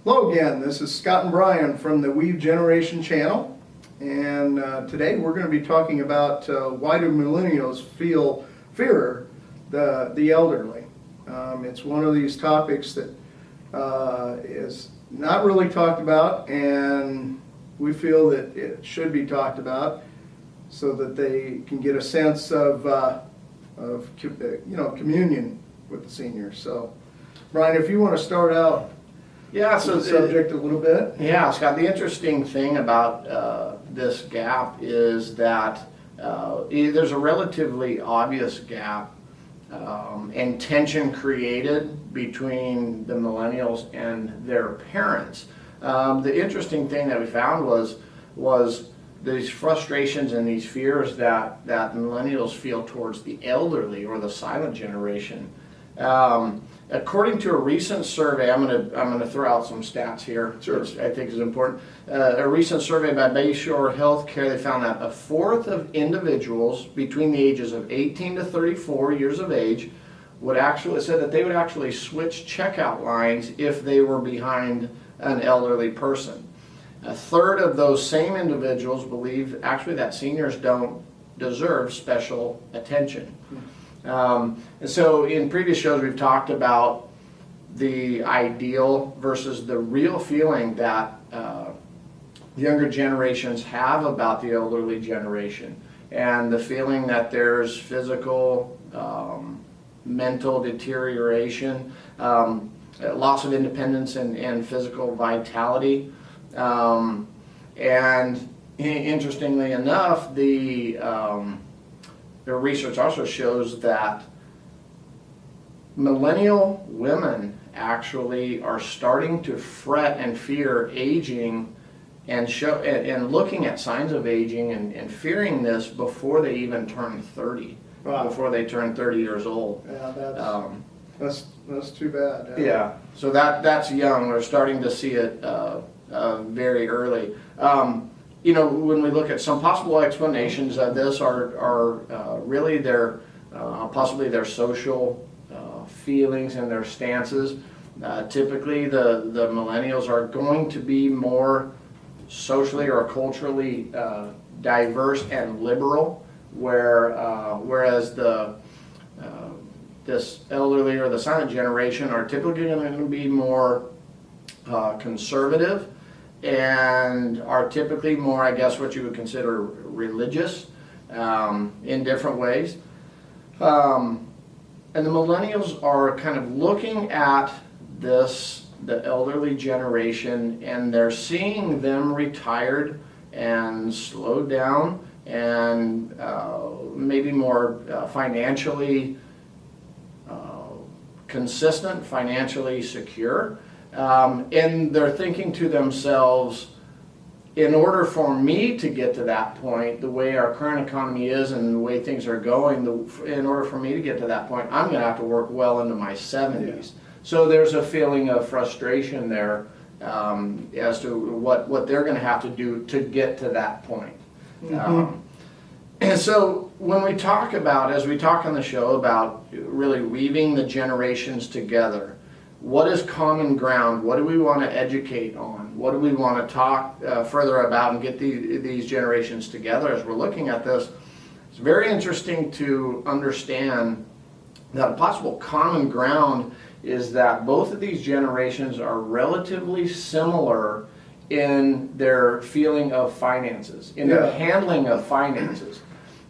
Hello again, this is Scott and Brian from the Weave Generation channel, and today we're going to be talking about why do millennials fear the elderly. It's one of these topics that is not really talked about, and we feel that it should be talked about so that they can get a sense of communion with the seniors. So, Brian, if you want to start out. Yeah, so the subject a little bit. Yeah, Scott, the interesting thing about this gap is that there's a relatively obvious gap and tension created between the millennials and their parents. The interesting thing that we found was these frustrations and these fears that millennials feel towards the elderly or the silent generation. According to a recent survey, I'm gonna throw out some stats here, sure, which I think is important. A recent survey by Bayshore Healthcare, they found that a fourth of individuals between the ages of 18 to 34 years of age said that they would actually switch checkout lines if they were behind an elderly person. A third of those same individuals believe actually that seniors don't deserve special attention. And so in previous shows we've talked about the ideal versus the real feeling that younger generations have about the elderly generation, and the feeling that there's physical, mental deterioration, loss of independence and physical vitality. And interestingly enough, the research also shows that millennial women actually are starting to fret and fear aging and looking at signs of aging and fearing this before they even turn 30. Wow. Before they turn 30 years old. Yeah, that's too bad. Yeah, so that's young. We're starting to see it very early. When we look at some possible explanations of this are really their possibly their social feelings and their stances. Typically, the millennials are going to be more socially or culturally diverse and liberal, whereas this elderly or the silent generation are typically going to be more conservative, and are typically more, I guess, what you would consider religious in different ways. And the millennials are kind of looking at the elderly generation, and they're seeing them retired and slowed down and maybe more financially consistent, financially secure. And they're thinking to themselves, in order for me to get to that point, the way our current economy is and the way things are going, in order for me to get to that point, I'm going to have to work well into my 70s. Yeah. So there's a feeling of frustration there as to what they're going to have to do to get to that point. Mm-hmm. And so when we talk about, as we talk on the show about really weaving the generations together, what is common ground? What do we want to educate on? What do we want to talk further about and get these generations together as we're looking at this? It's very interesting to understand that a possible common ground is that both of these generations are relatively similar in their feeling of finances, in their handling of finances.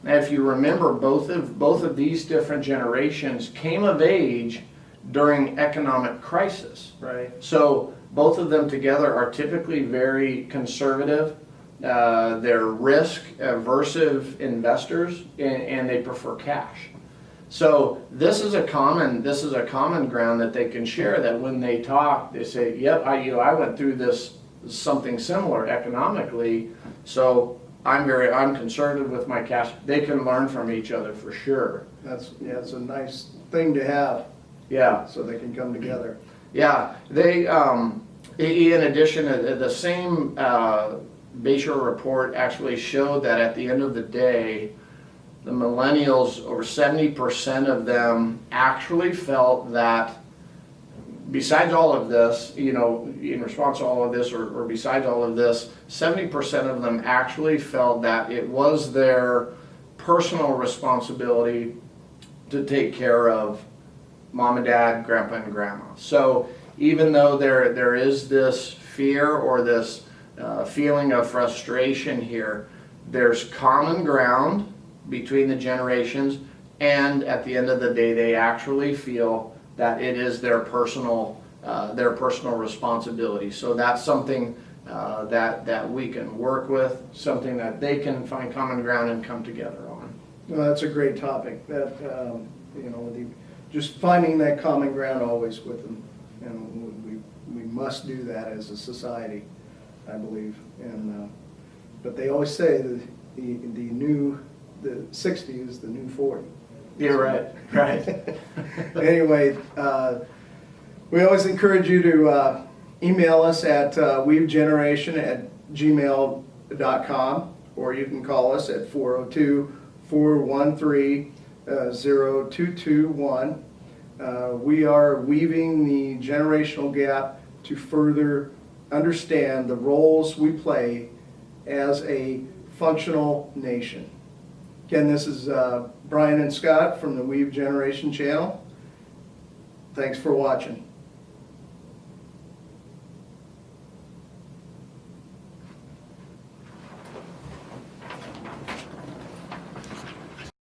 Now, if you remember, both of these different generations came of age during economic crisis. Right. So both of them together are typically very conservative. They're risk aversive investors, and they prefer cash. So this is a common ground that they can share. That when they talk, they say, "Yep, I went through something similar economically, so I'm conservative with my cash." They can learn from each other for sure. It's a nice thing to have. Yeah. So they can come together. Yeah. They, in addition, the same Bayshore report actually showed that at the end of the day, the millennials, over 70% of them actually felt that besides all of this, in response to all of this, or besides all of this, 70% of them actually felt that it was their personal responsibility to take care of mom and dad, grandpa and grandma. So even though there is this fear or this feeling of frustration here, there's common ground between the generations, and at the end of the day, they actually feel that it is their personal responsibility. So that's something that we can work with, something that they can find common ground and come together on. Well, that's a great topic. That just finding that common ground always with them, and we must do that as a society, I believe. And but they always say that the 60 is the new 40. Yeah, right. Anyway, we always encourage you to email us at weavegeneration@gmail.com, or you can call us at 402-413-0221. We are weaving the generational gap to further understand the roles we play as a functional nation. Again, this is Brian and Scott from the Weave Generation channel. Thanks for watching.